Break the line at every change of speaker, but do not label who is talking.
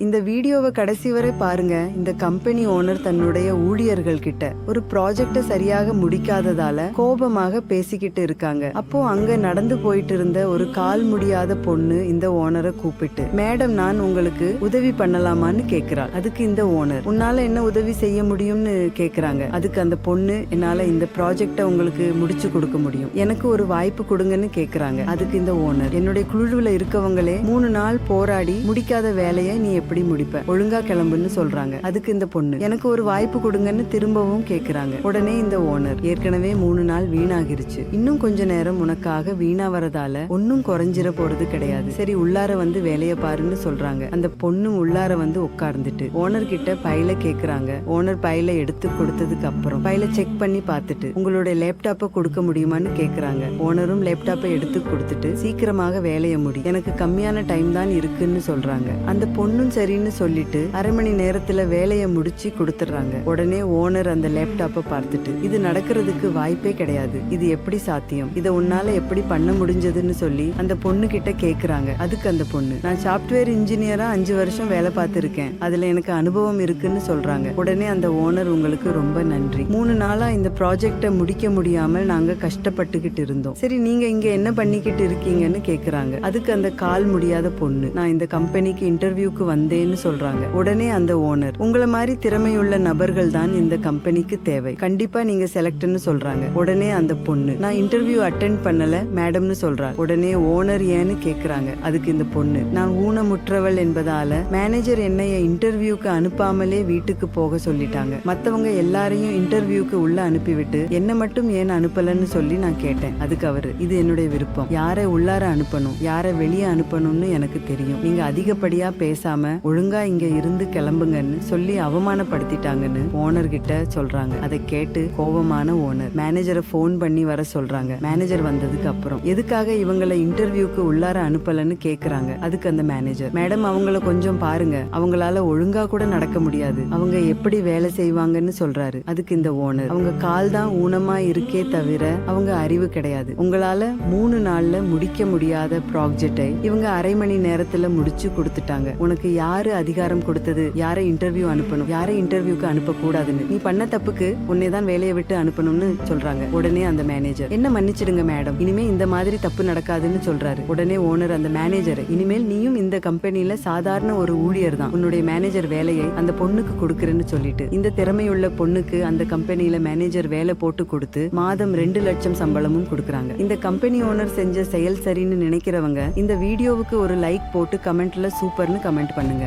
இந்த வீடியோவை கடைசி வரை பாருங்க. இந்த கம்பெனி ஓனர் தன்னுடைய ஊழியர்கள் கிட்ட ஒரு ப்ராஜெக்ட சரியாக முடிக்காததால கோபமாக பேசிக்கிட்டு இருக்காங்க. அப்போ அங்க நடந்து போயிட்டு இருந்த ஒரு கால் முடியாத பொண்ணு இந்த ஓனரை கூப்பிட்டு, மேடம் நான் உங்களுக்கு உதவி பண்ணலாமான்னு கேக்குறாள். அதுக்கு இந்த ஓனர், உன்னால என்ன உதவி செய்ய முடியும்னு கேக்குறாங்க. அதுக்கு அந்த பொண்ணு, என்னால இந்த ப்ராஜெக்ட உங்களுக்கு முடிச்சு கொடுக்க முடியும், எனக்கு ஒரு வாய்ப்பு கொடுங்கன்னு கேக்குறாங்க. அதுக்கு இந்த ஓனர், என்னுடைய குழுவில் இருக்கவங்களே 3 நாள் போராடி முடிக்காத வேலையை நீ எப்படி முடிப்ப, ஒழுங்கா கிளம்புன்னு சொல்றாங்க. அதுக்கு இந்த பொண்ணு, எனக்கு ஒரு வாய்ப்பு கொடுங்கன்னு திரும்பவும் கேக்குறாங்க. உடனே இந்த ஓனர், ஏற்கனவே 3 நாள் வீணாகிருச்சு, இன்னும் கொஞ்ச நேரம் உனக்காக வீணா வரதால ஒன்னும் குறைஞ்சிட போறது கிடையாது, சரி உள்ளார வந்து வேலையை பாருன்னு சொல்றாங்க. அந்த பொண்ணு உள்ளார வந்து உட்கார்ந்துட்டு ஓனர் கிட்ட பைல கேக்குறாங்க. ஓனர் பைல எடுத்து கொடுத்ததுக்கு அப்புறம் பைல செக் பண்ணி பார்த்துட்டு, உங்களுடைய லேப்டாப்பை கொடுக்க முடியுமான்னு கேக்குறாங்க. ஓனரும் லேப்டாப்பை எடுத்து கொடுத்துட்டு, சீக்கிரமாக வேலையை முடி, எனக்கு கம்மியான டைம் தான் இருக்குன்னு சொல்றாங்க. அந்த பொண்ணும் சரின்னு சொல்லிட்டு அரை மணி நேரத்துல வேலையை முடிச்சு கொடுத்துறாங்க. உடனே ஓனர் அந்த லேப்டாப்பை பார்த்துட்டு, இது நடக்கிறதுக்கு வாய்ப்பே கிடையாது, இது எப்படி சாத்தியம், இதை உன்னால எப்படி பண்ண முடிஞ்சதுன்னு சொல்லி அந்த பொண்ணு கிட்ட கேக்குறாங்க. அதுக்கு அந்த பொண்ணு, நான் சாப்ட்வேர் இன்ஜினியரா 5 வருஷம் வேலை பார்த்திருக்கேன், அதுல எனக்கு அனுபவம் இருக்குன்னு சொல்றாங்க. உடனே அந்த ஓனர், உங்களுக்கு ரொம்ப நன்றி, 3 நாளா இந்த ப்ராஜெக்ட முடிக்க முடியாமல் நாங்க கஷ்டப்பட்டுக்கிட்டு இருந்தோம், சரி நீங்க இங்க என்ன பண்ணிக்கிட்டு இருக்கீங்கன்னு கேக்குறாங்க. அதுக்கு அந்த கால் முடியாத பொண்ணு, நான் இந்த கம்பெனிக்கு இன்டர்வியூக்கு வந்தேன்னு சொல்றாங்க. உடனே அந்த ஓனர், உங்களை மாதிரி திறமையுள்ள நபர்கள் தான் இந்த கம்பெனிக்கு தேவை, கண்டிப்பா நீங்க செலக்ட்னு சொல்றாங்க. உடனே அந்த பொண்ணு, நான் இன்டர்வியூ அட்டென்ட் பண்ணல மேடம்னு சொல்றாங்க. உடனே ஓனர் ஏன்னு கேக்குறாங்க. அதுக்கு இந்த பொண்ணு, நான் ஊனமுற்றவள் என்பதால மேனேஜர் என்னைய இன்டர்வியூக்கு அனுப்பாமலே வீட்டுக்கு போக சொல்லிட்டாங்க, மத்தவங்க எல்லாரையும் இன்டர்வியூக்கு உள்ள அனுப்பிவிட்டு என்ன மட்டும் ஏன் அனுப்பலன்னு சொல்லி நான் கேட்டேன். அதுக்கு அவரு, இது என்னுடைய விருப்பம், யாரை உள்ளார அனுப்பணும் யாரை வெளியே அனுப்பணும்னு எனக்கு தெரியும், நீங்க அதிகப்படியா பேசாம ஒழுங்கா இங்க இருந்து கிளம்புங்கன்னு சொல்லி அவமானப்படுத்திட்டாங்கன்னு ஓனர் கிட்ட சொல்றாங்க. அதை கேட்டு கோபமான ஓனர் மேனேஜரை போன் பண்ணி வர சொல்றாங்க. மேனேஜர் வந்ததுக்கு அப்புறம், எதுக்காக இவங்களை இன்டர்வியூக்கு உள்ளார அனுப்பலன்னு கேக்குறாங்க. அதுக்கு அந்த மேனேஜர், மேடம் அவங்கள கொஞ்சம் பாருங்க, அவங்களால ஒழுங்கா கூட நடக்க முடியாது, அவங்க எப்படி வேலை செய்வாங்கன்னு சொல்றாரு. அதுக்கு இந்த ஓனர், அவங்க கால் தான் ஊனமா இருக்கே தவிர அவங்க அறிவு கிடையாது, உங்களால 3 நாள்ல முடிக்க முடியாத ப்ராஜெக்டை இவங்க அரை மணி நேரத்துல முடிச்சு கொடுத்துட்டாங்க, உனக்கு யாரு அதிகாரம் கொடுத்தது யாரை இன்டர்வியூ அனுப்பணும் யாரை இன்டர்வியூக்கு அனுப்ப கூடாதுன்னு, நீ பண்ண தப்புக்கு உன்னைதான் வேலையை விட்டு அனுப்பணும்னு சொல்றாங்க. உடனே அந்த மேனேஜர், என்ன மன்னிச்சிடுங்க மேடம், இனிமே இந்த மாதிரி தப்பு நடக்காதுன்னு சொல்றாரு. உடனே ஓனர் அந்த மேனேஜர், இனிமேல் நீயும் இந்த கம்பெனில சாதாரண ஒரு ஊழியர் தான், உன்னுடைய மேனேஜர் வேலையை அந்த பொண்ணுக்கு கொடுக்கறேன்னு சொல்லிட்டு இந்த திறமையுள்ள பொண்ணுக்கு அந்த கம்பெனில மேனேஜர் வேலை போட்டு கொடுத்து மாதம் 2 லட்சம் சம்பளமும் கொடுக்கறாங்க. இந்த கம்பெனி ஓனர் செஞ்ச செயல் சரின்னு நினைக்கிறவங்க இந்த வீடியோவுக்கு ஒரு லைக் போட்டு கமெண்ட்ல சூப்பர்னு கமெண்ட் பண்ணுங்க.